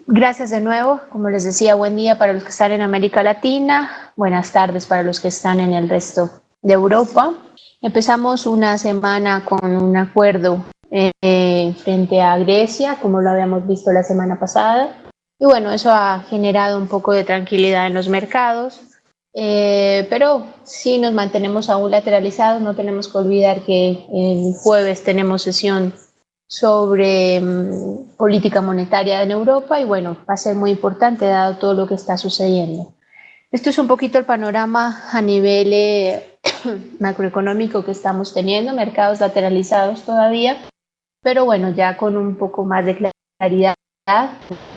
Gracias de nuevo. Como les decía, buen día para los que están en América Latina, buenas tardes para los que están en el resto de Europa. Empezamos una semana con un acuerdo frente a Grecia, como lo habíamos visto la semana pasada. Y bueno, eso ha generado un poco de tranquilidad en los mercados, pero si nos mantenemos aún lateralizados, no tenemos que olvidar que el jueves tenemos sesión sobre política monetaria en Europa y bueno, va a ser muy importante dado todo lo que está sucediendo. Esto es un poquito el panorama a nivel macroeconómico que estamos teniendo, mercados lateralizados todavía, pero bueno, ya con un poco más de claridad,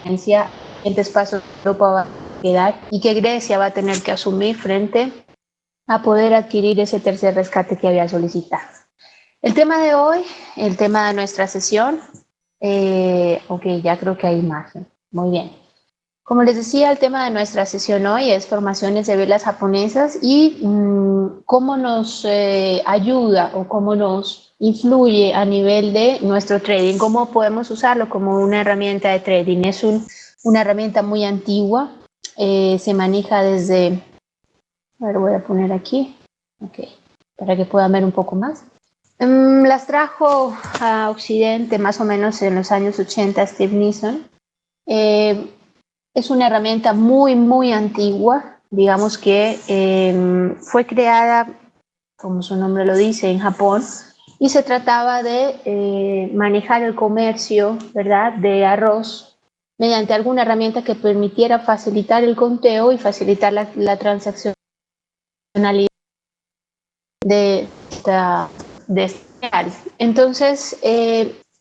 en siguientes pasos Europa va a quedar y que Grecia va a tener que asumir frente a poder adquirir ese tercer rescate que había solicitado. El tema de hoy, el tema de nuestra sesión, ok, ya creo que hay imagen, muy bien. Como les decía, el tema de nuestra sesión hoy es formaciones de velas japonesas y cómo nos ayuda o cómo nos influye a nivel de nuestro trading, cómo podemos usarlo como una herramienta de trading. Es una herramienta muy antigua, se maneja desde, a ver, voy a poner aquí, ok, para que puedan ver un poco más. Las trajo a Occidente más o menos en los años 80 Steve Nissen. Es una herramienta muy, muy antigua, digamos que fue creada, como su nombre lo dice, en Japón, y se trataba de manejar el comercio, ¿verdad?, de arroz mediante alguna herramienta que permitiera facilitar el conteo y facilitar la transaccionalidad de esta área. Entonces,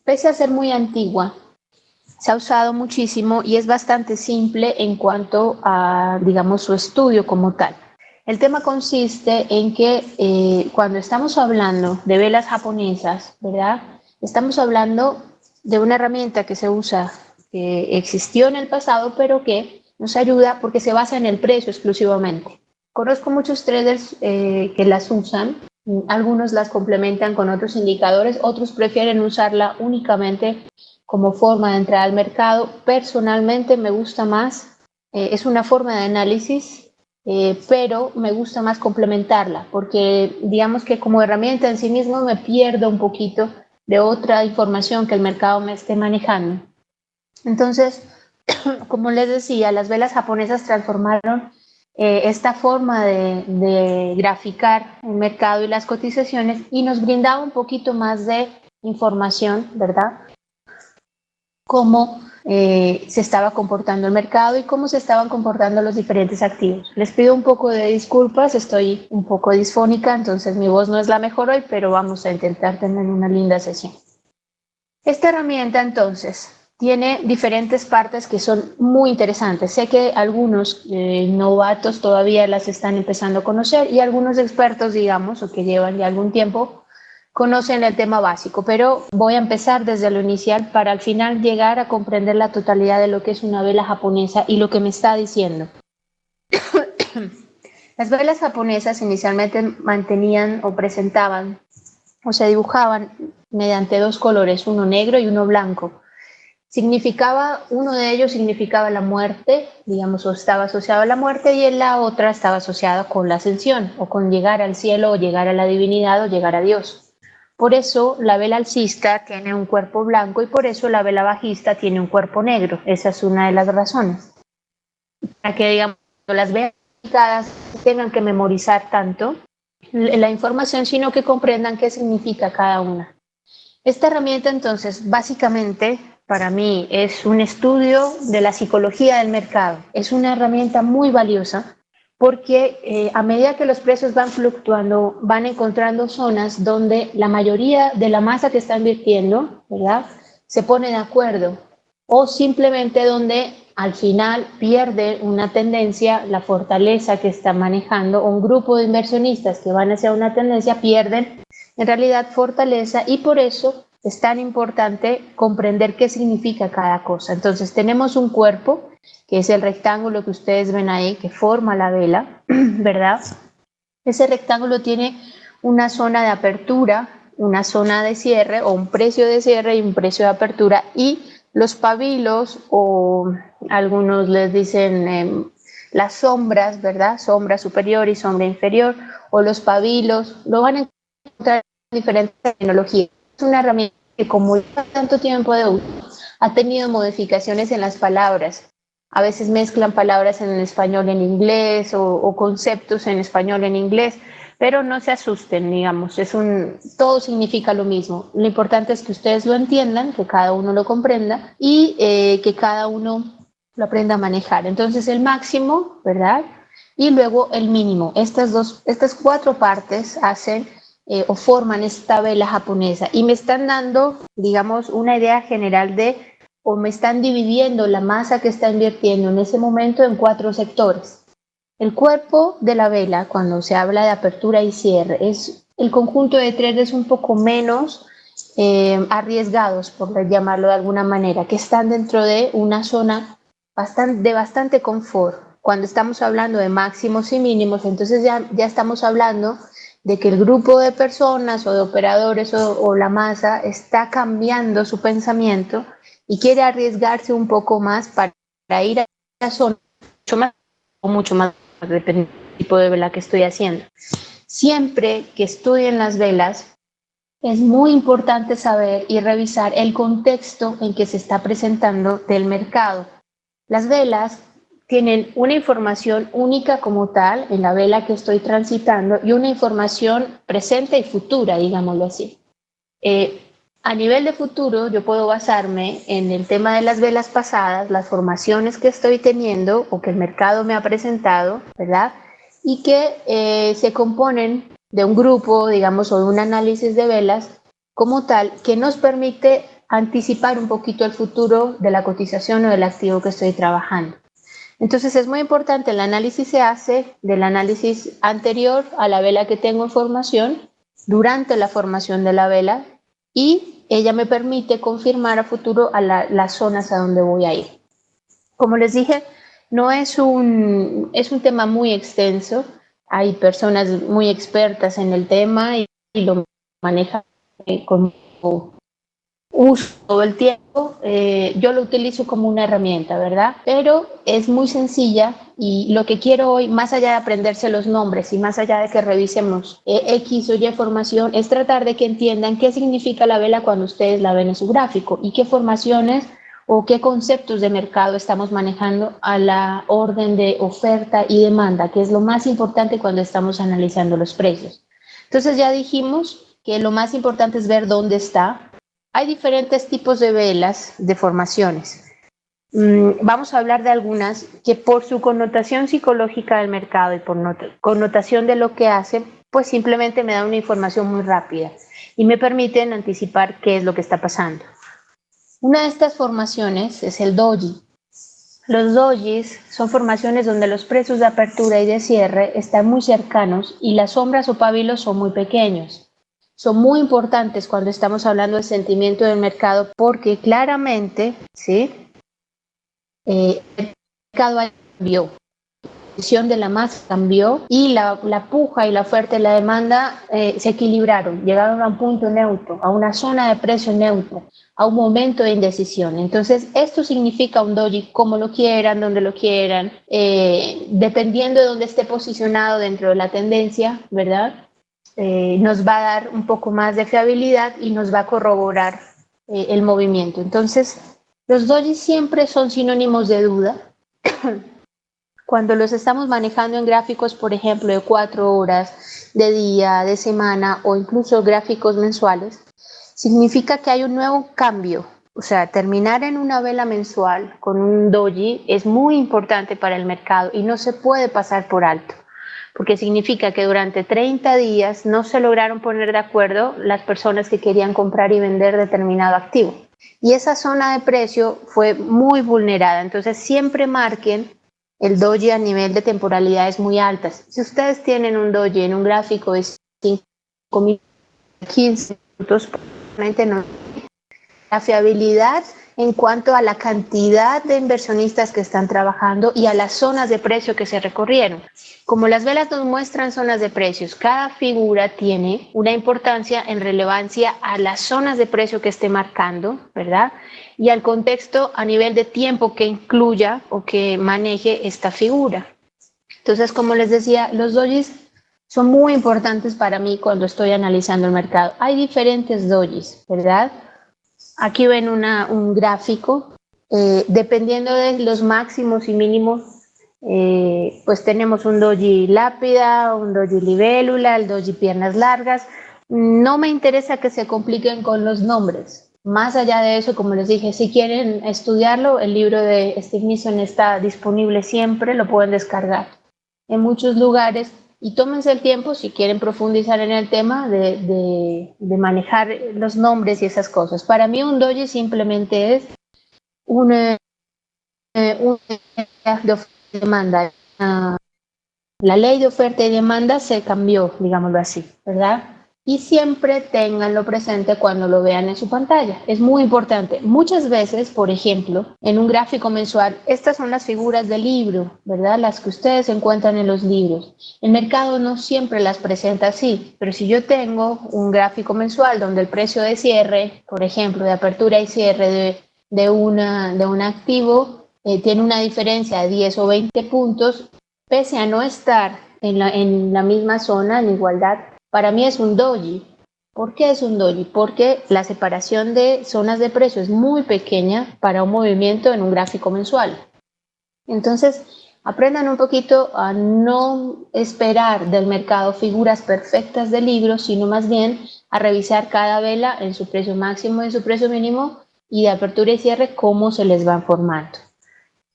pese a ser muy antigua, se ha usado muchísimo y es bastante simple en cuanto a, digamos, su estudio como tal. El tema consiste en que cuando estamos hablando de velas japonesas, ¿verdad? Estamos hablando de una herramienta que se usa, que existió en el pasado, pero que nos ayuda porque se basa en el precio exclusivamente. Conozco muchos traders que las usan, algunos las complementan con otros indicadores, otros prefieren usarla únicamente como forma de entrar al mercado. Personalmente me gusta más, es una forma de análisis, pero me gusta más complementarla, porque digamos que como herramienta en sí mismo me pierdo un poquito de otra información que el mercado me esté manejando. Entonces, como les decía, las velas japonesas transformaron esta forma de graficar el mercado y las cotizaciones y nos brindaba un poquito más de información, ¿verdad? Cómo se estaba comportando el mercado y cómo se estaban comportando los diferentes activos. Les pido un poco de disculpas, estoy un poco disfónica, entonces mi voz no es la mejor hoy, pero vamos a intentar tener una linda sesión. Esta herramienta entonces tiene diferentes partes que son muy interesantes. Sé que algunos novatos todavía las están empezando a conocer y algunos expertos, digamos, o que llevan ya algún tiempo, conocen el tema básico, pero voy a empezar desde lo inicial para al final llegar a comprender la totalidad de lo que es una vela japonesa y lo que me está diciendo. Las velas japonesas inicialmente mantenían o presentaban o se dibujaban mediante dos colores, uno negro y uno blanco. Uno de ellos significaba la muerte, digamos, o estaba asociado a la muerte, y en la otra estaba asociada con la ascensión, o con llegar al cielo, o llegar a la divinidad, o llegar a Dios. Por eso la vela alcista tiene un cuerpo blanco y por eso la vela bajista tiene un cuerpo negro. Esa es una de las razones. Para que, digamos, las velas tengan que memorizar tanto la información, sino que comprendan qué significa cada una. Esta herramienta, entonces, básicamente, para mí, es un estudio de la psicología del mercado. Es una herramienta muy valiosa porque a medida que los precios van fluctuando, van encontrando zonas donde la mayoría de la masa que está invirtiendo, ¿verdad?, se pone de acuerdo, o simplemente donde al final pierde una tendencia, la fortaleza que está manejando, o un grupo de inversionistas que van hacia una tendencia pierden en realidad fortaleza, y por eso es tan importante comprender qué significa cada cosa. Entonces tenemos un cuerpo, que es el rectángulo que ustedes ven ahí, que forma la vela, ¿verdad? Ese rectángulo tiene una zona de apertura, una zona de cierre, o un precio de cierre y un precio de apertura, y los pabilos o algunos les dicen las sombras, ¿verdad? Sombra superior y sombra inferior, o los pabilos, lo van a encontrar en diferentes tecnologías. Es una herramienta que, como lleva tanto tiempo de uso, ha tenido modificaciones en las palabras. A veces mezclan palabras en español en inglés o conceptos en español en inglés, pero no se asusten, digamos, todo significa lo mismo. Lo importante es que ustedes lo entiendan, que cada uno lo comprenda y que cada uno lo aprenda a manejar. Entonces el máximo, ¿verdad? Y luego el mínimo. Estas cuatro partes hacen o forman esta vela japonesa y me están dando, digamos, una idea general o me están dividiendo la masa que está invirtiendo en ese momento en cuatro sectores. El cuerpo de la vela, cuando se habla de apertura y cierre, es el conjunto de tres es un poco menos arriesgados, por llamarlo de alguna manera, que están dentro de una zona de bastante confort. Cuando estamos hablando de máximos y mínimos, entonces ya estamos hablando de que el grupo de personas o de operadores o la masa está cambiando su pensamiento y quiere arriesgarse un poco más para ir a la zona mucho más depende del tipo de vela que estoy haciendo. Siempre que estudien las velas, es muy importante saber y revisar el contexto en que se está presentando del mercado. Las velas tienen una información única como tal en la vela que estoy transitando y una información presente y futura, digámoslo así. A nivel de futuro, yo puedo basarme en el tema de las velas pasadas, las formaciones que estoy teniendo o que el mercado me ha presentado, ¿verdad? Y que se componen de un grupo, digamos, o de un análisis de velas como tal, que nos permite anticipar un poquito el futuro de la cotización o del activo que estoy trabajando. Entonces es muy importante, el análisis se hace del análisis anterior a la vela que tengo en formación, durante la formación de la vela, y ella me permite confirmar a futuro a las zonas a donde voy a ir. Como les dije, no es un tema muy extenso, hay personas muy expertas en el tema y lo manejan con uso todo el tiempo, yo lo utilizo como una herramienta, ¿verdad? Pero es muy sencilla y lo que quiero hoy, más allá de aprenderse los nombres y más allá de que revisemos X o Y formación, es tratar de que entiendan qué significa la vela cuando ustedes la ven en su gráfico y qué formaciones o qué conceptos de mercado estamos manejando a la orden de oferta y demanda, que es lo más importante cuando estamos analizando los precios. Entonces ya dijimos que lo más importante es ver dónde está. Hay diferentes tipos de velas, de formaciones. Vamos a hablar de algunas que por su connotación psicológica del mercado y por connotación de lo que hacen, pues simplemente me dan una información muy rápida y me permiten anticipar qué es lo que está pasando. Una de estas formaciones es el doji. Los dojis son formaciones donde los precios de apertura y de cierre están muy cercanos y las sombras o pábilos son muy pequeños. Son muy importantes cuando estamos hablando del sentimiento del mercado porque claramente, ¿sí? El mercado cambió, la posición de la masa cambió y la puja y la oferta y la demanda se equilibraron, llegaron a un punto neutro, a una zona de precio neutro, a un momento de indecisión. Entonces, esto significa un doji como lo quieran, donde lo quieran, dependiendo de dónde esté posicionado dentro de la tendencia, ¿verdad? Nos va a dar un poco más de fiabilidad y nos va a corroborar el movimiento. Entonces, los dojis siempre son sinónimos de duda. Cuando los estamos manejando en gráficos, por ejemplo, de 4 horas, de día, de semana o incluso gráficos mensuales, significa que hay un nuevo cambio. O sea, terminar en una vela mensual con un doji es muy importante para el mercado y no se puede pasar por alto, porque significa que durante 30 días no se lograron poner de acuerdo las personas que querían comprar y vender determinado activo. Y esa zona de precio fue muy vulnerada, entonces siempre marquen el doji a nivel de temporalidades muy altas. Si ustedes tienen un doji en un gráfico de 5 minutos, 15 minutos, no. La fiabilidad en cuanto a la cantidad de inversionistas que están trabajando y a las zonas de precio que se recorrieron. Como las velas nos muestran zonas de precios, cada figura tiene una importancia en relevancia a las zonas de precio que esté marcando, ¿verdad? Y al contexto a nivel de tiempo que incluya o que maneje esta figura. Entonces, como les decía, los dojis son muy importantes para mí cuando estoy analizando el mercado. Hay diferentes dojis, ¿verdad? Aquí ven un gráfico, dependiendo de los máximos y mínimos, pues tenemos un doji lápida, un doji libélula, el doji piernas largas. No me interesa que se compliquen con los nombres. Más allá de eso, como les dije, si quieren estudiarlo, el libro de Steve Mason está disponible siempre, lo pueden descargar en muchos lugares y tómense el tiempo si quieren profundizar en el tema de manejar los nombres y esas cosas. Para mí un doji simplemente es una de oferta y demanda. La ley de oferta y demanda se cambió, digámoslo así, ¿verdad? Y siempre ténganlo presente cuando lo vean en su pantalla. Es muy importante. Muchas veces, por ejemplo, en un gráfico mensual, estas son las figuras del libro, ¿verdad? Las que ustedes encuentran en los libros. El mercado no siempre las presenta así, pero si yo tengo un gráfico mensual donde el precio de cierre, por ejemplo, de apertura y cierre de un activo, tiene una diferencia de 10 o 20 puntos, pese a no estar en la misma zona, en igualdad, para mí es un doji. ¿Por qué es un doji? Porque la separación de zonas de precio es muy pequeña para un movimiento en un gráfico mensual. Entonces, aprendan un poquito a no esperar del mercado figuras perfectas de libros, sino más bien a revisar cada vela en su precio máximo y en su precio mínimo y de apertura y cierre cómo se les van formando.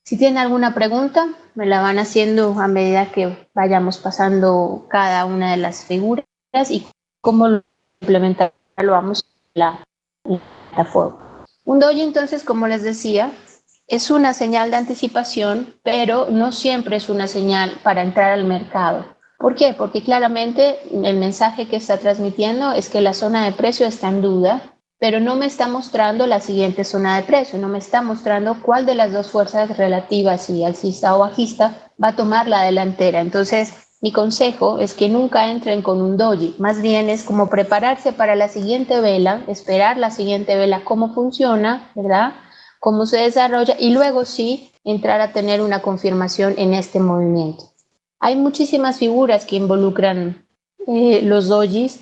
Si tienen alguna pregunta, me la van haciendo a medida que vayamos pasando cada una de las figuras y cómo lo implementar lo vamos a la plataforma. Un doji, entonces, como les decía, es una señal de anticipación, pero no siempre es una señal para entrar al mercado. ¿Por qué? Porque claramente el mensaje que está transmitiendo es que la zona de precio está en duda, pero no me está mostrando la siguiente zona de precio, no me está mostrando cuál de las dos fuerzas relativas, si alcista o bajista, va a tomar la delantera. Entonces, mi consejo es que nunca entren con un doji, más bien es como prepararse para la siguiente vela, esperar la siguiente vela cómo funciona, ¿verdad? Cómo se desarrolla y luego sí entrar a tener una confirmación en este movimiento. Hay muchísimas figuras que involucran los dojis,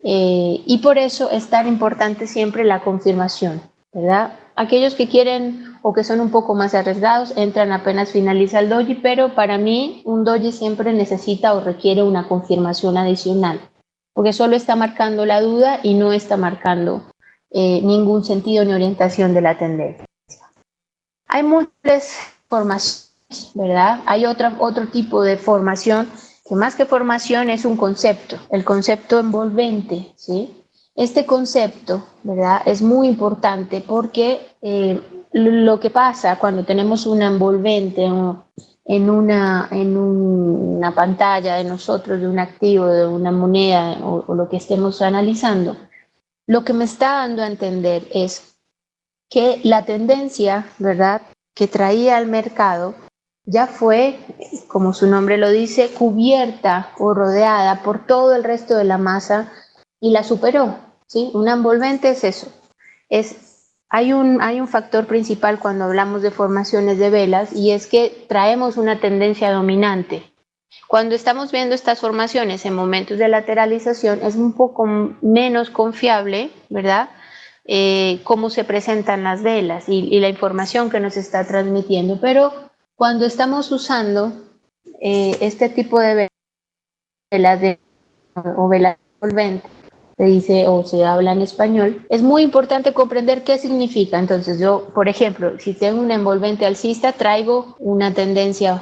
y por eso es tan importante siempre la confirmación, ¿verdad? Aquellos que quieren o que son un poco más arriesgados entran apenas finaliza el doji, pero para mí un doji siempre necesita o requiere una confirmación adicional, porque solo está marcando la duda y no está marcando ningún sentido ni orientación de la tendencia. Hay múltiples formaciones, ¿verdad? Hay otro tipo de formación que más que formación es un concepto, el concepto envolvente, ¿sí? Este concepto, ¿verdad? Es muy importante porque lo que pasa cuando tenemos una envolvente en una pantalla de nosotros, de un activo, de una moneda o lo que estemos analizando, lo que me está dando a entender es que la tendencia, ¿verdad?, que traía al mercado ya fue, como su nombre lo dice, cubierta o rodeada por todo el resto de la masa y la superó, ¿sí? Una envolvente es eso. Hay un factor principal cuando hablamos de formaciones de velas y es que traemos una tendencia dominante. Cuando estamos viendo estas formaciones en momentos de lateralización es un poco menos confiable, ¿verdad?, cómo se presentan las velas y la información que nos está transmitiendo, pero cuando estamos usando este tipo de velas o velas envolventes, se dice o se habla en español, es muy importante comprender qué significa. Entonces yo, por ejemplo, si tengo una envolvente alcista, traigo una tendencia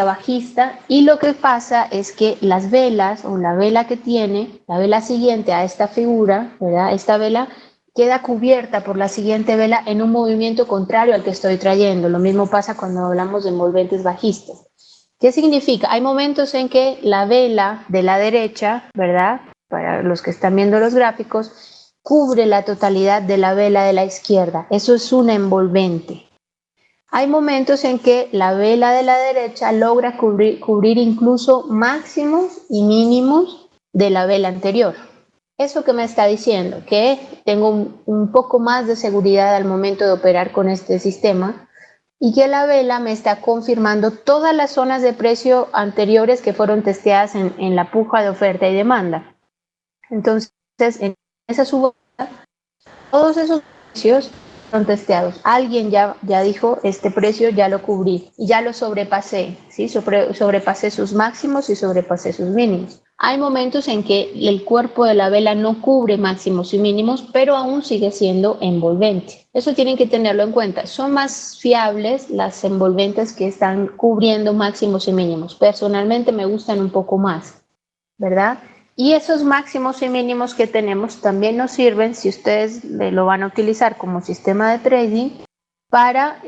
bajista y lo que pasa es que las velas o la vela que tiene, la vela siguiente a esta figura, ¿verdad? Esta vela queda cubierta por la siguiente vela en un movimiento contrario al que estoy trayendo. Lo mismo pasa cuando hablamos de envolventes bajistas. ¿Qué significa? Hay momentos en que la vela de la derecha, ¿verdad?, para los que están viendo los gráficos, cubre la totalidad de la vela de la izquierda. Eso es una envolvente. Hay momentos en que la vela de la derecha logra cubrir incluso máximos y mínimos de la vela anterior. ¿Eso que me está diciendo? Que tengo un poco más de seguridad al momento de operar con este sistema y que la vela me está confirmando todas las zonas de precio anteriores que fueron testeadas en la puja de oferta y demanda. Entonces, en esa subasta, todos esos precios fueron testeados. Alguien ya dijo, este precio ya lo cubrí y ya lo sobrepasé, ¿sí? Sobrepasé sus máximos y sobrepasé sus mínimos. Hay momentos en que el cuerpo de la vela no cubre máximos y mínimos, pero aún sigue siendo envolvente. Eso tienen que tenerlo en cuenta. Son más fiables las envolventes que están cubriendo máximos y mínimos. Personalmente me gustan un poco más, ¿verdad? Y esos máximos y mínimos que tenemos también nos sirven, si ustedes lo van a utilizar como sistema de trading, para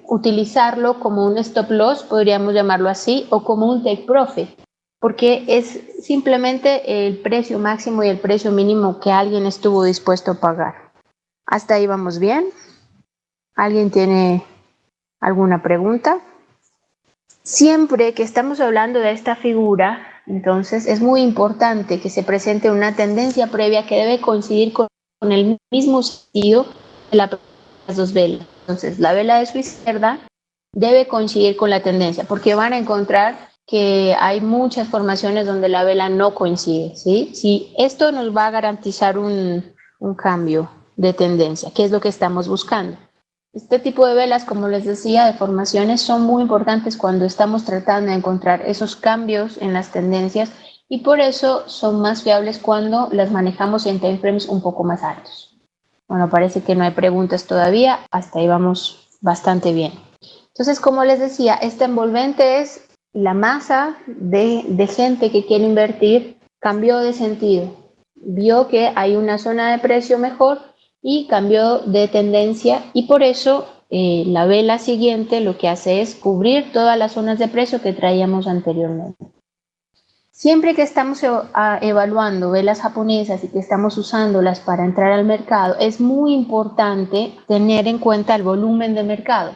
utilizarlo como un stop loss, podríamos llamarlo así, o como un take profit, porque es simplemente el precio máximo y el precio mínimo que alguien estuvo dispuesto a pagar. ¿Hasta ahí vamos bien? ¿Alguien tiene alguna pregunta? Siempre que estamos hablando de esta figura, entonces es muy importante que se presente una tendencia previa que debe coincidir con el mismo sentido de las dos velas. Entonces, la vela de su izquierda debe coincidir con la tendencia, porque van a encontrar que hay muchas formaciones donde la vela no coincide, ¿sí? Si esto nos va a garantizar un cambio de tendencia, que es lo que estamos buscando. Este tipo de velas, como les decía, de formaciones son muy importantes cuando estamos tratando de encontrar esos cambios en las tendencias y por eso son más fiables cuando las manejamos en time frames un poco más altos. Bueno, parece que no hay preguntas todavía, hasta ahí vamos bastante bien. Entonces, como les decía, esta envolvente es la masa de gente que quiere invertir, cambió de sentido, vio que hay una zona de precio mejor y cambió de tendencia y por eso la vela siguiente lo que hace es cubrir todas las zonas de precio que traíamos anteriormente. Siempre que estamos evaluando velas japonesas y que estamos usándolas para entrar al mercado, es muy importante tener en cuenta el volumen de mercado.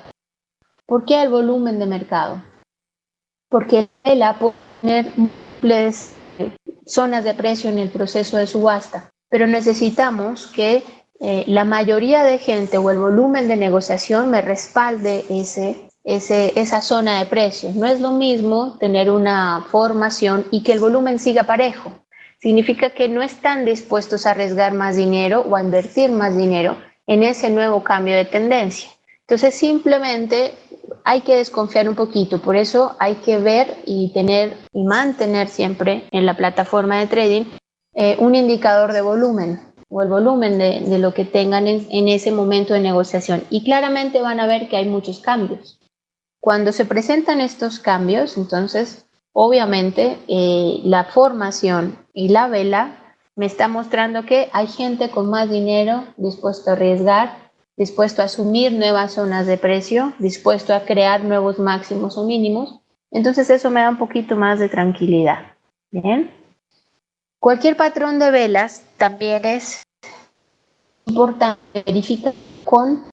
¿Por qué el volumen de mercado? Porque la vela puede tener múltiples zonas de precio en el proceso de subasta, pero necesitamos que la mayoría de gente o el volumen de negociación me respalde esa zona de precios. No es lo mismo tener una formación y que el volumen siga parejo. Significa que no están dispuestos a arriesgar más dinero o a invertir más dinero en ese nuevo cambio de tendencia. Entonces simplemente hay que desconfiar un poquito, por eso hay que ver y mantener siempre en la plataforma de trading un indicador de volumen o el volumen de lo que tengan en ese momento de negociación y claramente van a ver que hay muchos cambios. Cuando se presentan estos cambios, entonces obviamente la formación y la vela me está mostrando que hay gente con más dinero dispuesto a arriesgar, dispuesto a asumir nuevas zonas de precio, dispuesto a crear nuevos máximos o mínimos. Entonces eso me da un poquito más de tranquilidad. Bien. Cualquier patrón de velas también es importante verificar con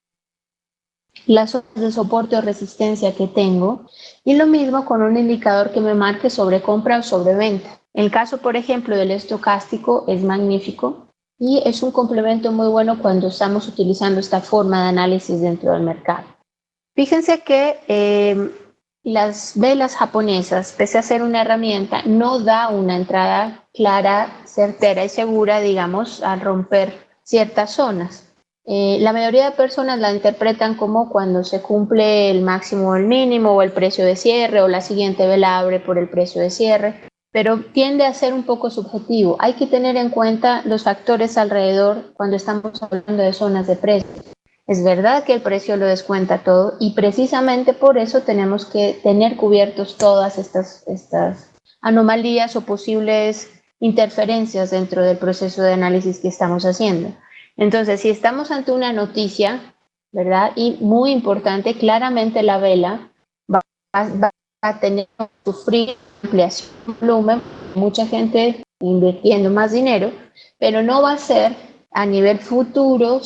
las zonas de soporte o resistencia que tengo y lo mismo con un indicador que me marque sobre compra o sobre venta. El caso, por ejemplo, del estocástico es magnífico y es un complemento muy bueno cuando estamos utilizando esta forma de análisis dentro del mercado. Fíjense que las velas japonesas, pese a ser una herramienta, no da una entrada clara, certera y segura, digamos, al romper ciertas zonas. La mayoría de personas la interpretan como cuando se cumple el máximo o el mínimo o el precio de cierre o la siguiente vela abre por el precio de cierre, pero tiende a ser un poco subjetivo. Hay que tener en cuenta los factores alrededor cuando estamos hablando de zonas de precio. Es verdad que el precio lo descuenta todo y precisamente por eso tenemos que tener cubiertos todas estas anomalías o posibles interferencias dentro del proceso de análisis que estamos haciendo. Entonces, si estamos ante una noticia, ¿verdad? Y muy importante, claramente la vela va a tener que sufrir ampliación de volumen, mucha gente invirtiendo más dinero, pero no va a ser a nivel futuro,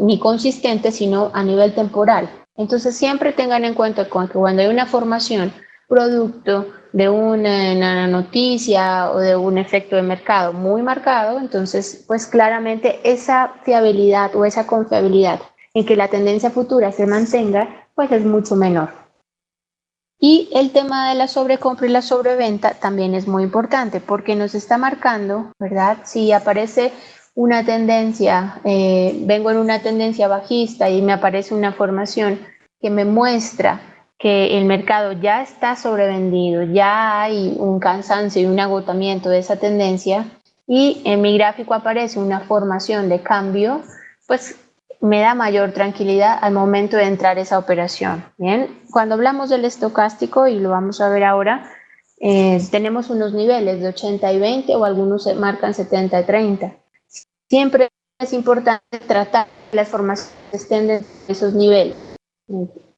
ni consistente, sino a nivel temporal. Entonces siempre tengan en cuenta que cuando hay una formación producto de una noticia o de un efecto de mercado muy marcado, entonces pues claramente esa fiabilidad o esa confiabilidad en que la tendencia futura se mantenga, pues es mucho menor. Y el tema de la sobrecompra y la sobreventa también es muy importante porque nos está marcando, ¿verdad? Si aparece una tendencia, vengo en una tendencia bajista y me aparece una formación que me muestra que el mercado ya está sobrevendido, ya hay un cansancio y un agotamiento de esa tendencia y en mi gráfico aparece una formación de cambio, pues me da mayor tranquilidad al momento de entrar esa operación. Bien, cuando hablamos del estocástico, y lo vamos a ver ahora, tenemos unos niveles de 80 y 20 o algunos marcan 70 y 30. Siempre es importante tratar las formaciones que estén de esos niveles.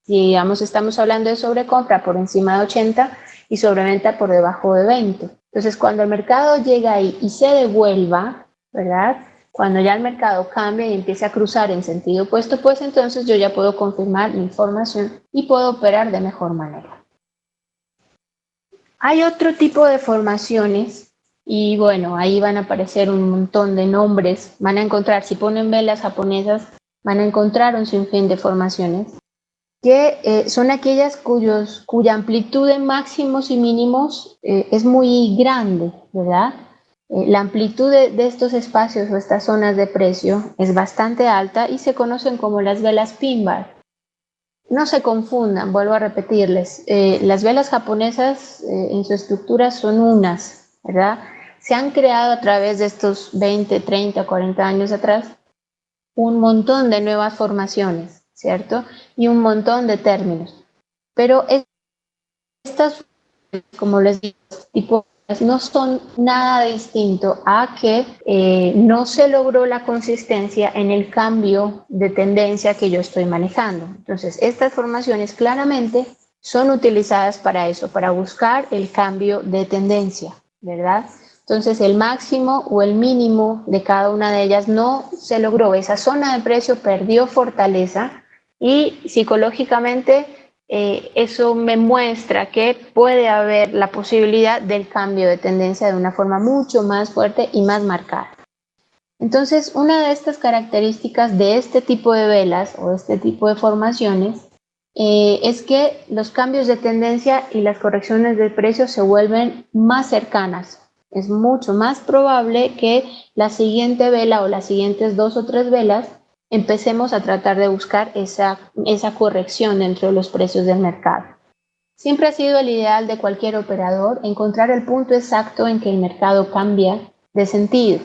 Si digamos estamos hablando de sobrecompra por encima de 80 y sobreventa por debajo de 20. Entonces cuando el mercado llega ahí y se devuelva, ¿verdad? Cuando ya el mercado cambia y empieza a cruzar en sentido opuesto, pues entonces yo ya puedo confirmar mi información y puedo operar de mejor manera. Hay otro tipo de formaciones y bueno, ahí van a aparecer un montón de nombres. Van a encontrar, si ponen velas japonesas, van a encontrar un sinfín de formaciones que son aquellas cuya amplitud de máximos y mínimos es muy grande, ¿verdad? La amplitud de estos espacios o estas zonas de precio es bastante alta y se conocen como las velas pin bar. No se confundan, vuelvo a repetirles, las velas japonesas en su estructura son unas, ¿verdad? Se han creado a través de estos 20, 30, 40 años atrás un montón de nuevas formaciones, ¿cierto? Y un montón de términos. Pero estas, como les digo, tipo no son nada distinto a que no se logró la consistencia en el cambio de tendencia que yo estoy manejando. Entonces, estas formaciones claramente son utilizadas para eso, para buscar el cambio de tendencia, ¿verdad? Entonces, el máximo o el mínimo de cada una de ellas no se logró. Esa zona de precio perdió fortaleza y psicológicamente eso me muestra que puede haber la posibilidad del cambio de tendencia de una forma mucho más fuerte y más marcada. Entonces, una de estas características de este tipo de velas o este tipo de formaciones es que los cambios de tendencia y las correcciones de precio se vuelven más cercanas. Es mucho más probable que la siguiente vela o las siguientes 2 o 3 velas empecemos a tratar de buscar esa corrección dentro de los precios del mercado. Siempre ha sido el ideal de cualquier operador encontrar el punto exacto en que el mercado cambia de sentido.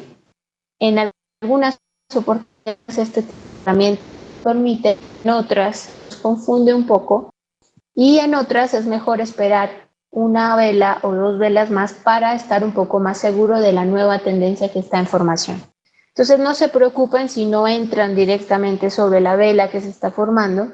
En algunas oportunidades este herramienta permite, en otras confunde un poco y en otras es mejor esperar una vela o 2 velas más para estar un poco más seguro de la nueva tendencia que está en formación. Entonces no se preocupen si no entran directamente sobre la vela que se está formando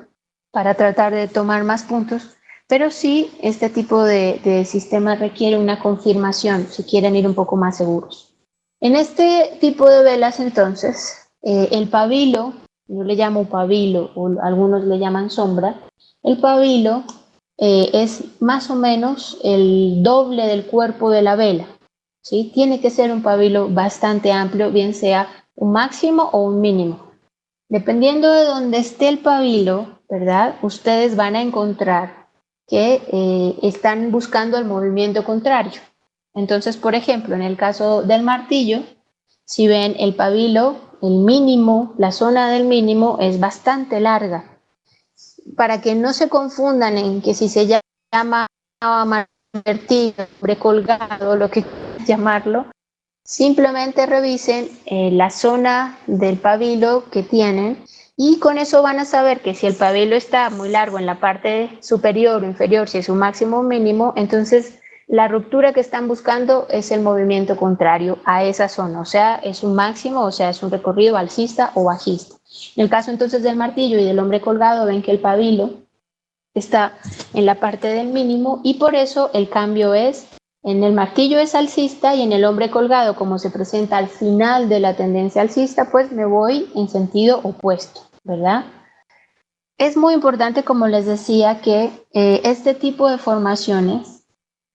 para tratar de tomar más puntos, pero sí este tipo de sistema requiere una confirmación si quieren ir un poco más seguros. En este tipo de velas entonces, el pabilo, yo le llamo pabilo o algunos le llaman sombra, el pabilo es más o menos el doble del cuerpo de la vela. ¿Sí? Tiene que ser un pabilo bastante amplio, bien sea un máximo o un mínimo. Dependiendo de donde esté el pabilo, ¿verdad? Ustedes van a encontrar que están buscando el movimiento contrario. Entonces, por ejemplo, en el caso del martillo, si ven el pabilo, el mínimo, la zona del mínimo es bastante larga. Para que no se confundan en que si se llama martillo, sobrecolgado, lo que quieran llamarlo, simplemente revisen la zona del pabilo que tienen y con eso van a saber que si el pabilo está muy largo en la parte superior o inferior, si es un máximo o mínimo, entonces la ruptura que están buscando es el movimiento contrario a esa zona, o sea, es un máximo, o sea, es un recorrido alcista o bajista. En el caso entonces del martillo y del hombre colgado, ven que el pabilo está en la parte del mínimo y por eso el cambio es En el martillo es alcista y en el hombre colgado, como se presenta al final de la tendencia alcista, pues me voy en sentido opuesto, ¿verdad? Es muy importante, como les decía, que este tipo de formaciones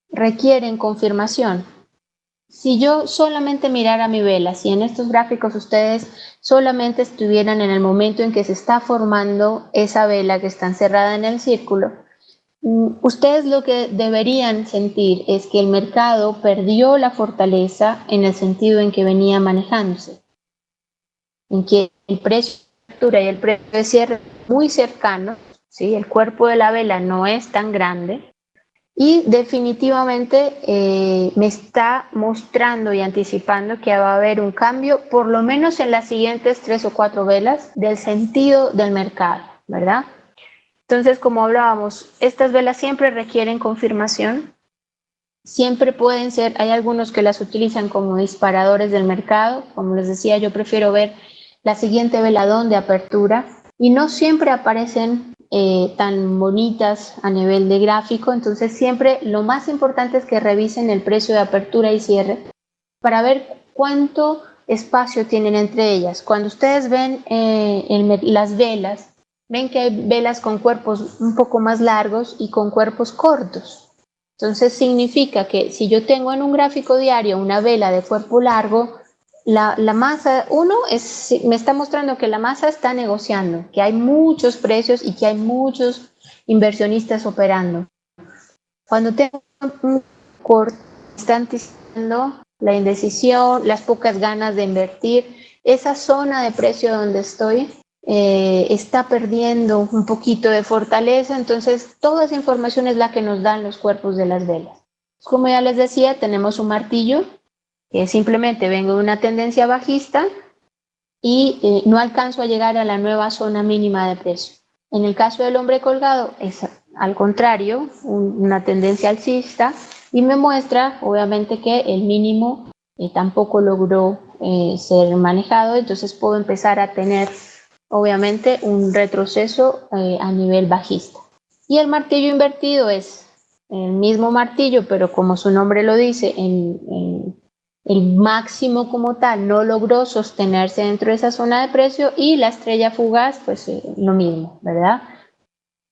requieren confirmación. Si yo solamente mirara mi vela, si en estos gráficos ustedes solamente estuvieran en el momento en que se está formando esa vela que está encerrada en el círculo, ustedes lo que deberían sentir es que el mercado perdió la fortaleza en el sentido en que venía manejándose, en que el precio de apertura y el precio de cierre muy cercanos, ¿sí? El cuerpo de la vela no es tan grande y definitivamente me está mostrando y anticipando que va a haber un cambio, por lo menos en las siguientes 3 o 4 velas, del sentido del mercado, ¿verdad? Entonces, como hablábamos, estas velas siempre requieren confirmación, siempre pueden ser, hay algunos que las utilizan como disparadores del mercado, como les decía, yo prefiero ver la siguiente veladón de apertura y no siempre aparecen tan bonitas a nivel de gráfico, entonces siempre lo más importante es que revisen el precio de apertura y cierre para ver cuánto espacio tienen entre ellas. Cuando ustedes ven las velas, ven que hay velas con cuerpos un poco más largos y con cuerpos cortos. Entonces significa que si yo tengo en un gráfico diario una vela de cuerpo largo, la masa, me está mostrando que la masa está negociando, que hay muchos precios y que hay muchos inversionistas operando. Cuando tengo un corto, está anticipando la indecisión, las pocas ganas de invertir, esa zona de precio donde estoy está perdiendo un poquito de fortaleza, entonces toda esa información es la que nos dan los cuerpos de las velas. Como ya les decía, tenemos un martillo que simplemente vengo de una tendencia bajista y no alcanzo a llegar a la nueva zona mínima de precio. En el caso del hombre colgado es al contrario, una tendencia alcista y me muestra obviamente que el mínimo tampoco logró ser manejado, entonces puedo empezar a tener obviamente un retroceso a nivel bajista. Y el martillo invertido es el mismo martillo, pero como su nombre lo dice, el máximo como tal no logró sostenerse dentro de esa zona de precio y la estrella fugaz, pues lo mismo, ¿verdad?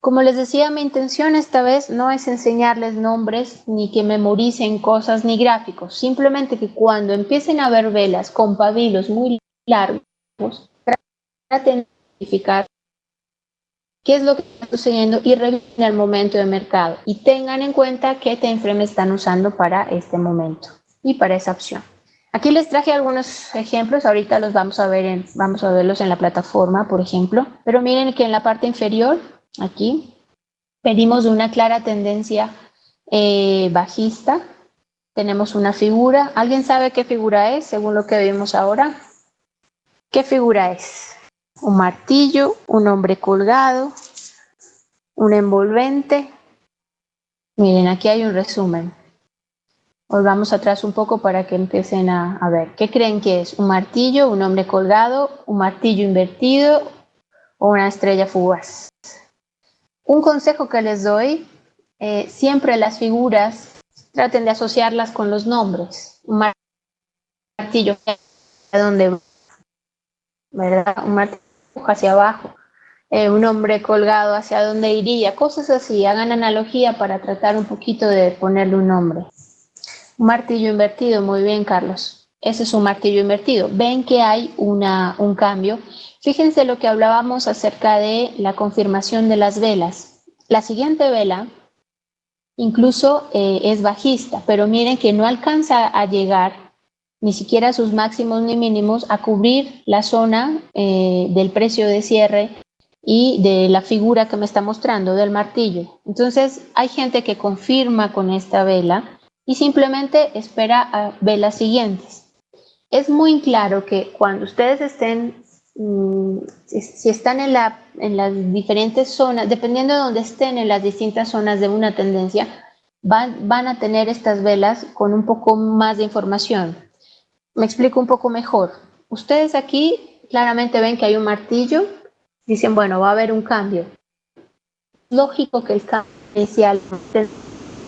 Como les decía, mi intención esta vez no es enseñarles nombres ni que memoricen cosas ni gráficos, simplemente que cuando empiecen a ver velas con pabilos muy largos, traten de identificar qué es lo que está sucediendo y revisen el momento de mercado y tengan en cuenta qué time frame están usando para este momento y para esa opción. Aquí les traje algunos ejemplos, ahorita los vamos a verlos en la plataforma, por ejemplo, pero miren que en la parte inferior, aquí, venimos de una clara tendencia bajista, tenemos una figura, ¿alguien sabe qué figura es según lo que vimos ahora? ¿Qué figura es? Un martillo, un hombre colgado, un envolvente. Miren, aquí hay un resumen. Volvamos atrás un poco para que empiecen a ver. ¿Qué creen que es? ¿Un martillo, un hombre colgado, un martillo invertido o una estrella fugaz? Un consejo que les doy, siempre las figuras traten de asociarlas con los nombres. Un martillo hacia dónde, ¿verdad? Un martillo hacia abajo. Un hombre colgado hacia dónde iría, cosas así, hagan analogía para tratar un poquito de ponerle un nombre. Un martillo invertido, muy bien, Carlos. Ese es un martillo invertido. Ven que hay un cambio. Fíjense lo que hablábamos acerca de la confirmación de las velas. La siguiente vela incluso es bajista, pero miren que no alcanza a llegar ni siquiera a sus máximos ni mínimos a cubrir la zona del precio de cierre y de la figura que me está mostrando del martillo. Entonces hay gente que confirma con esta vela y simplemente espera a velas siguientes. Es muy claro que cuando ustedes estén, si están en las diferentes zonas, dependiendo de donde estén en las distintas zonas de una tendencia, van a tener estas velas con un poco más de información. Me explico un poco mejor. Ustedes aquí claramente ven que hay un martillo, dicen, bueno, va a haber un cambio. Es lógico que el cambio inicial, el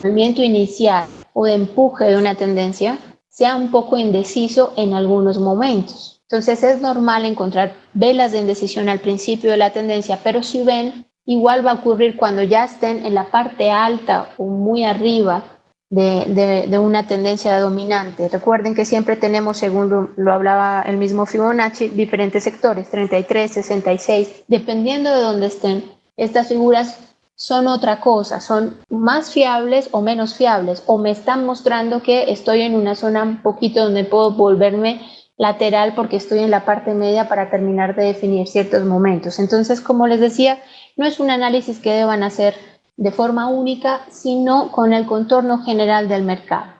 movimiento inicial o de empuje de una tendencia sea un poco indeciso en algunos momentos. Entonces es normal encontrar velas de indecisión al principio de la tendencia, pero si ven, igual va a ocurrir cuando ya estén en la parte alta o muy arriba de una tendencia dominante. Recuerden que siempre tenemos, según lo hablaba el mismo Fibonacci, diferentes sectores, 33, 66, dependiendo de dónde estén. Estas figuras son otra cosa, son más fiables o menos fiables, o me están mostrando que estoy en una zona un poquito donde puedo volverme lateral porque estoy en la parte media para terminar de definir ciertos momentos. Entonces, como les decía, no es un análisis que deban hacer de forma única, sino con el contorno general del mercado.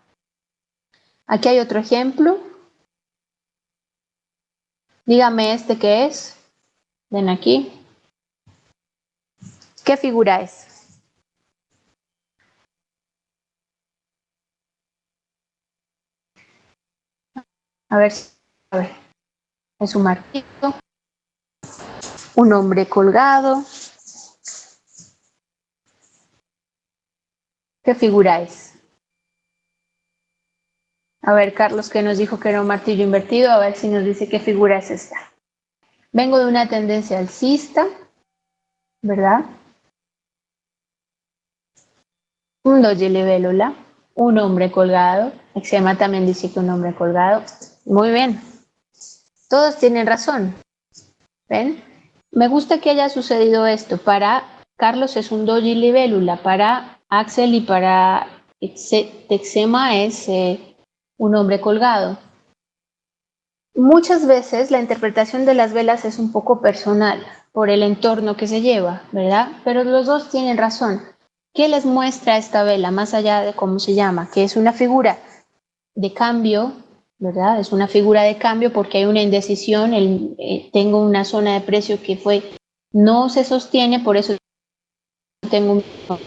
Aquí hay otro ejemplo. Dígame este qué es. Ven aquí. ¿Qué figura es? A ver si es un martillo, un hombre colgado. ¿Qué figura es? A ver, Carlos, que nos dijo que era un martillo invertido, a ver si nos dice qué figura es esta. Vengo de una tendencia alcista, ¿verdad? Un doji libélula, un hombre colgado. Exema también dice que un hombre colgado. Muy bien. Todos tienen razón. ¿Ven? Me gusta que haya sucedido esto. Para Carlos es un doji libélula, para Axel y para Texema es un hombre colgado. Muchas veces la interpretación de las velas es un poco personal por el entorno que se lleva, ¿verdad? Pero los dos tienen razón. ¿Qué les muestra esta vela, más allá de cómo se llama? Que es una figura de cambio, ¿verdad? Es una figura de cambio porque hay una indecisión, tengo una zona de precio que no se sostiene, por eso tengo un cuerpo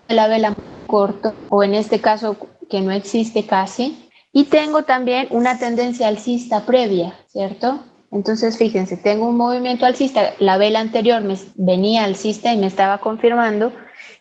de la vela muy corto, o en este caso que no existe casi, y tengo también una tendencia alcista previa, ¿cierto? Entonces, fíjense, tengo un movimiento alcista, la vela anterior venía alcista y me estaba confirmando,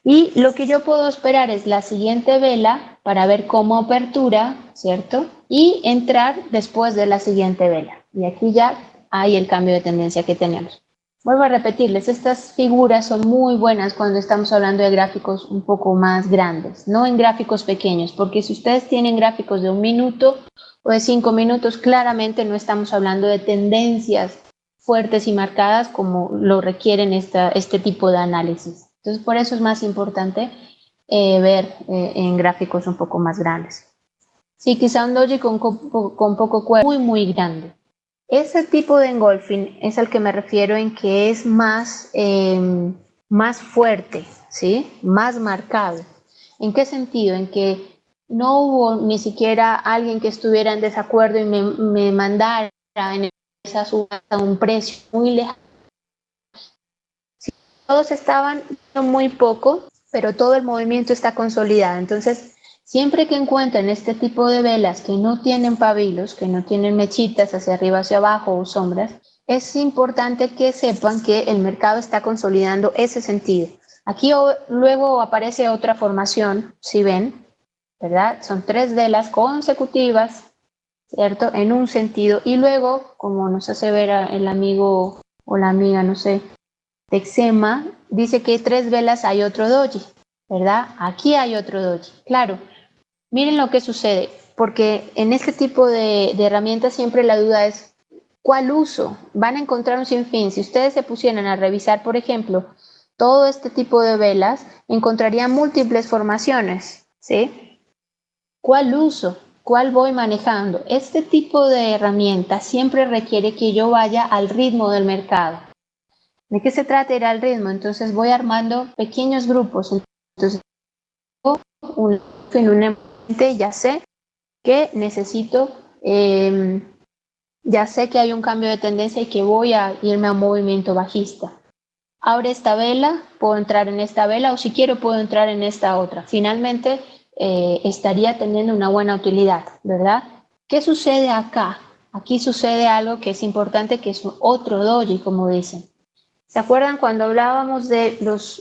y lo que yo puedo esperar es la siguiente vela para ver cómo apertura, ¿cierto? Y entrar después de la siguiente vela. Y aquí ya hay el cambio de tendencia que tenemos. Vuelvo a repetirles, estas figuras son muy buenas cuando estamos hablando de gráficos un poco más grandes, no en gráficos pequeños, porque si ustedes tienen gráficos de 1 minuto o de 5 minutos, claramente no estamos hablando de tendencias fuertes y marcadas como lo requieren este tipo de análisis. Entonces, por eso es más importante ver en gráficos un poco más grandes. Sí, quizá un doji con poco cuerpo, muy grande. Ese tipo de engulfing es al que me refiero en que es más fuerte, ¿sí? Más marcado. ¿En qué sentido? En que no hubo ni siquiera alguien que estuviera en desacuerdo y me mandara en esa subasta un precio muy lejano. Sí, todos estaban muy poco, pero todo el movimiento está consolidado. Entonces, siempre que encuentren este tipo de velas que no tienen pabilos, que no tienen mechitas hacia arriba, hacia abajo o sombras, es importante que sepan que el mercado está consolidando ese sentido. Aquí luego aparece otra formación, si ven, ¿verdad? Son 3 velas consecutivas, ¿cierto? En un sentido. Y luego, como nos hace ver el amigo o la amiga, no sé, Texema, dice que 3 velas hay otro doji, ¿verdad? Aquí hay otro doji. Claro. Miren lo que sucede, porque en este tipo de herramientas siempre la duda es ¿cuál uso? Van a encontrar un sinfín. Si ustedes se pusieran a revisar, por ejemplo, todo este tipo de velas, encontrarían múltiples formaciones, ¿sí? ¿Cuál uso? ¿Cuál voy manejando? Este tipo de herramienta siempre requiere que yo vaya al ritmo del mercado. ¿De qué se trata ir al ritmo? Entonces voy armando pequeños grupos. Entonces, ya sé que necesito, ya sé que hay un cambio de tendencia y que voy a irme a un movimiento bajista. Abre esta vela, puedo entrar en esta vela o si quiero puedo entrar en esta otra. Finalmente estaría teniendo una buena utilidad, ¿verdad? ¿Qué sucede acá? Aquí sucede algo que es importante, que es otro doji, como dicen. ¿Se acuerdan cuando hablábamos de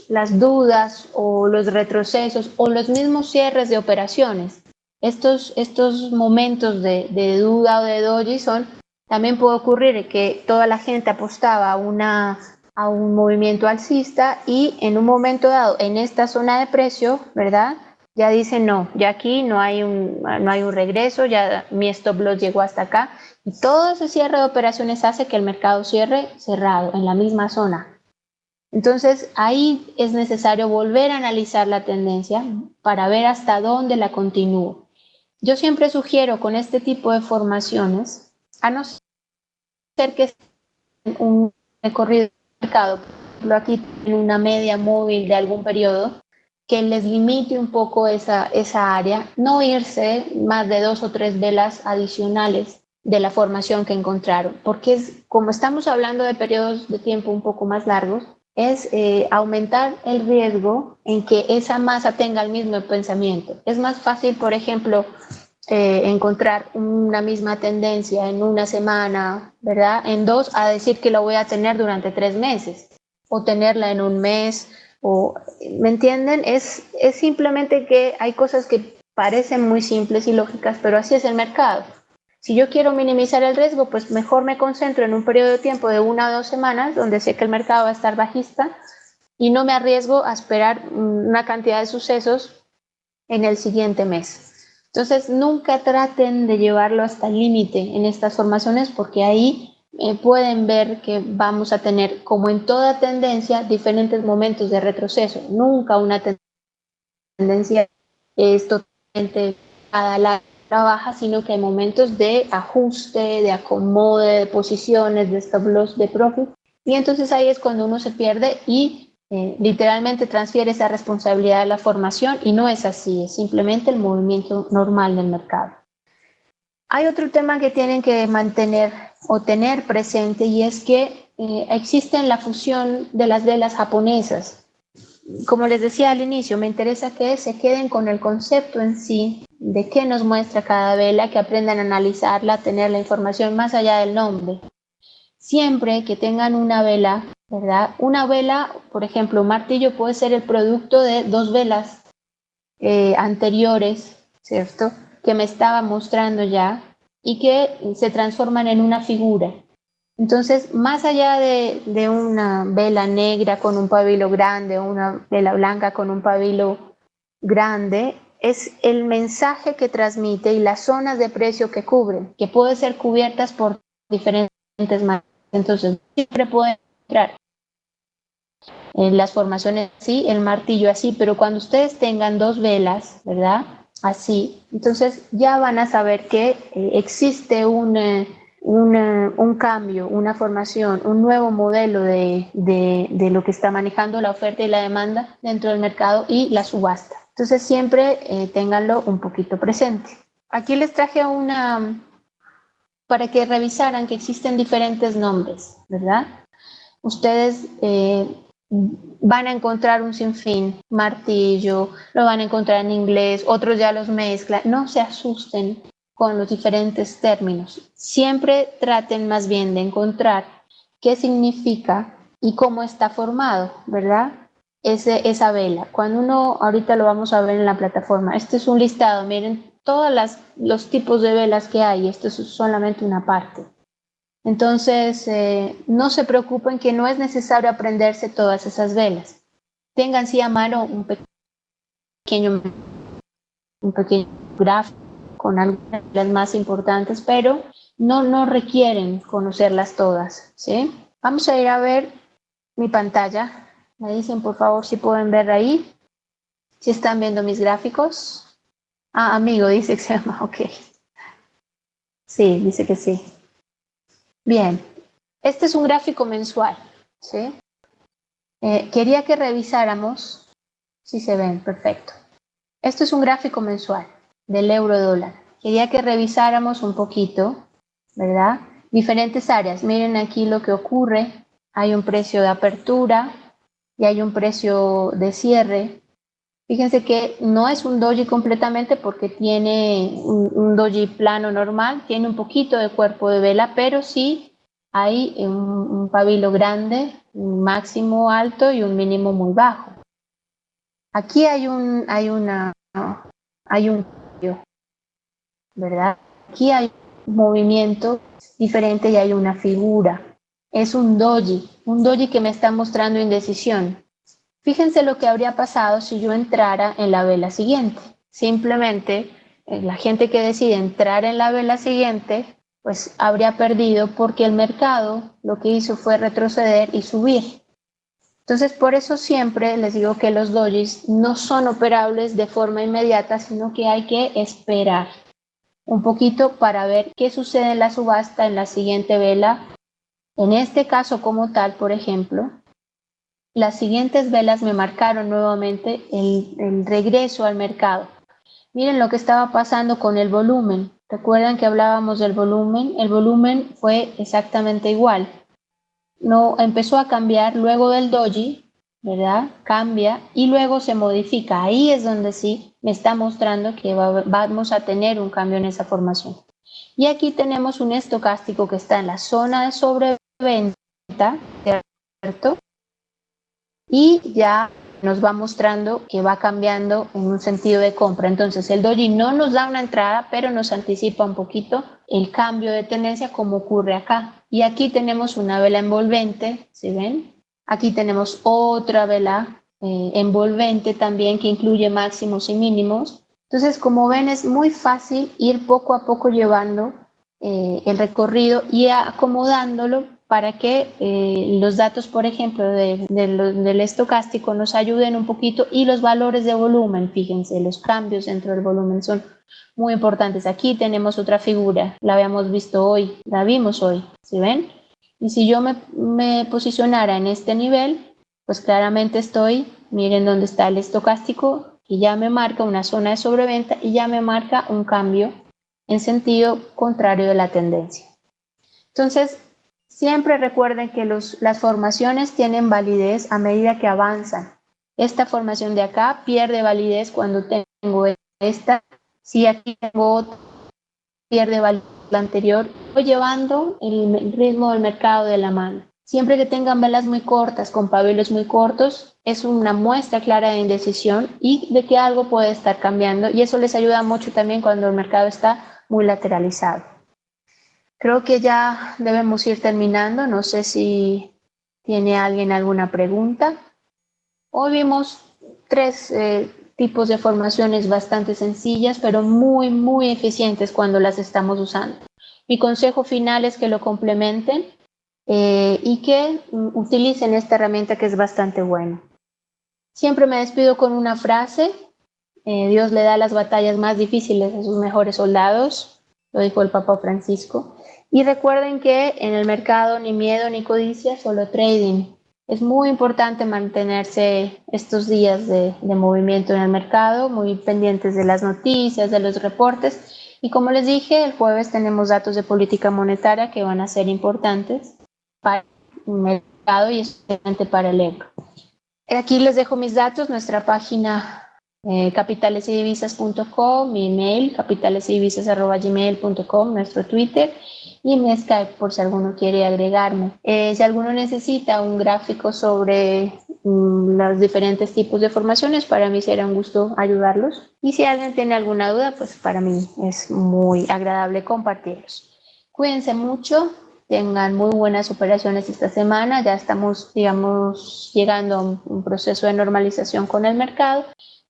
las dudas o los retrocesos o los mismos cierres de operaciones? Estos momentos de duda o de doji también puede ocurrir que toda la gente apostaba a un movimiento alcista y en un momento dado, en esta zona de precio, ¿verdad? Ya dicen, no, ya aquí no hay un regreso, ya mi stop loss llegó hasta acá. Y todo ese cierre de operaciones hace que el mercado cierre cerrado en la misma zona. Entonces, ahí es necesario volver a analizar la tendencia para ver hasta dónde la continúo. Yo siempre sugiero con este tipo de formaciones, a no ser que sea un recorrido de mercado, por ejemplo, aquí en una media móvil de algún periodo, que les limite un poco esa área, no irse más de 2 o 3 velas adicionales de la formación que encontraron, porque como estamos hablando de periodos de tiempo un poco más largos, es aumentar el riesgo en que esa masa tenga el mismo pensamiento. Es más fácil, por ejemplo, encontrar una misma tendencia en una semana, ¿verdad? En 2, a decir que la voy a tener durante 3 meses, o tenerla en un mes, ¿me entienden? Es simplemente que hay cosas que parecen muy simples y lógicas, pero así es el mercado. Si yo quiero minimizar el riesgo, pues mejor me concentro en un periodo de tiempo de 1 o 2 semanas, donde sé que el mercado va a estar bajista, y no me arriesgo a esperar una cantidad de sucesos en el siguiente mes. Entonces, nunca traten de llevarlo hasta el límite en estas formaciones, porque ahí pueden ver que vamos a tener, como en toda tendencia, diferentes momentos de retroceso. Nunca una tendencia es totalmente a la baja, sino que hay momentos de ajuste, de acomode, de posiciones, de stop loss, de profit. Y entonces ahí es cuando uno se pierde y literalmente transfiere esa responsabilidad de la formación, y no es así, es simplemente el movimiento normal del mercado. Hay otro tema que tienen que mantener o tener presente, y es que existe la fusión de las velas japonesas. Como les decía al inicio, me interesa que se queden con el concepto en sí, de qué nos muestra cada vela, que aprendan a analizarla, a tener la información más allá del nombre. Siempre que tengan una vela, ¿verdad? Una vela, por ejemplo, un martillo puede ser el producto de 2 velas anteriores, ¿cierto? Que me estaba mostrando ya y que se transforman en una figura. Entonces, más allá de una vela negra con un pabilo grande o una vela blanca con un pabilo grande, es el mensaje que transmite y las zonas de precio que cubren, que pueden ser cubiertas por diferentes maneras. Entonces, siempre pueden entrar en las formaciones así, el martillo así, pero cuando ustedes tengan 2 velas, ¿verdad? Así, entonces ya van a saber que existe un cambio, una formación, un nuevo modelo de lo que está manejando la oferta y la demanda dentro del mercado y la subasta. Entonces siempre ténganlo un poquito presente. Aquí les traje para que revisaran que existen diferentes nombres, ¿verdad? Ustedes van a encontrar un sinfín, martillo, lo van a encontrar en inglés, otros ya los mezclan. No se asusten con los diferentes términos. Siempre traten más bien de encontrar qué significa y cómo está formado, ¿verdad? Esa vela. Cuando uno, ahorita lo vamos a ver en la plataforma, este es un listado, miren todos los tipos de velas que hay, esto es solamente una parte. Entonces, no se preocupen, que no es necesario aprenderse todas esas velas. Tengan sí a mano un pequeño gráfico con algunas de las más importantes, pero no requieren conocerlas todas, ¿sí? Vamos a ir a ver mi pantalla. Me dicen, por favor, si pueden ver ahí, si están viendo mis gráficos. Ah, amigo, dice que se llama, ok. Sí, dice que sí. Bien, este es un gráfico mensual, ¿sí? Quería que revisáramos, si se ven, perfecto. Esto es un gráfico mensual del euro dólar. Quería que revisáramos un poquito, ¿verdad? Diferentes áreas. Miren aquí lo que ocurre. Hay un precio de apertura y hay un precio de cierre. Fíjense que no es un doji completamente, porque tiene un doji plano normal, tiene un poquito de cuerpo de vela, pero sí hay un pabilo grande, un máximo alto y un mínimo muy bajo. Aquí hay un cambio, ¿verdad? Aquí hay un movimiento diferente y hay una figura. Es un doji que me está mostrando indecisión. Fíjense lo que habría pasado si yo entrara en la vela siguiente. Simplemente la gente que decide entrar en la vela siguiente, pues habría perdido porque el mercado lo que hizo fue retroceder y subir. Entonces, por eso siempre les digo que los dojis no son operables de forma inmediata, sino que hay que esperar un poquito para ver qué sucede en la subasta en la siguiente vela. En este caso como tal, por ejemplo, las siguientes velas me marcaron nuevamente el regreso al mercado. Miren lo que estaba pasando con el volumen. ¿Recuerdan que hablábamos del volumen? El volumen fue exactamente igual. No, empezó a cambiar luego del doji, ¿verdad? Cambia y luego se modifica. Ahí es donde sí me está mostrando que vamos a tener un cambio en esa formación. Y aquí tenemos un estocástico que está en la zona de sobreventa, ¿cierto? Y ya nos va mostrando que va cambiando en un sentido de compra. Entonces el doji no nos da una entrada, pero nos anticipa un poquito el cambio de tendencia como ocurre acá. Y aquí tenemos una vela envolvente, ¿sí ven? Aquí tenemos otra vela envolvente también que incluye máximos y mínimos. Entonces, como ven, es muy fácil ir poco a poco llevando el recorrido y acomodándolo para que los datos, por ejemplo, del estocástico nos ayuden un poquito y los valores de volumen, fíjense, los cambios dentro del volumen son muy importantes. Aquí tenemos otra figura, la habíamos visto hoy, la vimos hoy, ¿sí ven? Y si yo me posicionara en este nivel, pues claramente estoy, miren dónde está el estocástico, que ya me marca una zona de sobreventa y ya me marca un cambio en sentido contrario de la tendencia. Entonces, siempre recuerden que las formaciones tienen validez a medida que avanzan. Esta formación de acá pierde validez cuando tengo esta. Si aquí tengo otra, pierde validez la anterior. Voy llevando el ritmo del mercado de la mano. Siempre que tengan velas muy cortas, con pabilos muy cortos, es una muestra clara de indecisión y de que algo puede estar cambiando. Y eso les ayuda mucho también cuando el mercado está muy lateralizado. Creo que ya debemos ir terminando. No sé si tiene alguien alguna pregunta. Hoy vimos tres tipos de formaciones bastante sencillas, pero muy, muy eficientes cuando las estamos usando. Mi consejo final es que lo complementen y que utilicen esta herramienta que es bastante buena. Siempre me despido con una frase. Dios le da las batallas más difíciles a sus mejores soldados, lo dijo el Papa Francisco. Y recuerden que en el mercado ni miedo ni codicia, solo trading. Es muy importante mantenerse estos días de movimiento en el mercado, muy pendientes de las noticias, de los reportes. Y como les dije, el jueves tenemos datos de política monetaria que van a ser importantes para el mercado y especialmente para el euro. Aquí les dejo mis datos, nuestra página capitalesydivisas.com, mi email capitalesydivisas@gmail.com, nuestro Twitter y mi Skype por si alguno quiere agregarme. Si alguno necesita un gráfico sobre los diferentes tipos de formaciones, para mí será un gusto ayudarlos. Y si alguien tiene alguna duda, pues para mí es muy agradable compartirlos. Cuídense mucho. Tengan muy buenas operaciones esta semana. Ya estamos, digamos, llegando a un proceso de normalización con el mercado.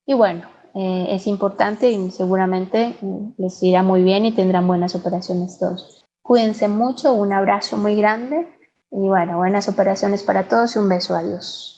Y bueno, es importante y seguramente les irá muy bien y tendrán buenas operaciones todos. Cuídense mucho, un abrazo muy grande y bueno, buenas operaciones para todos y un beso, adiós.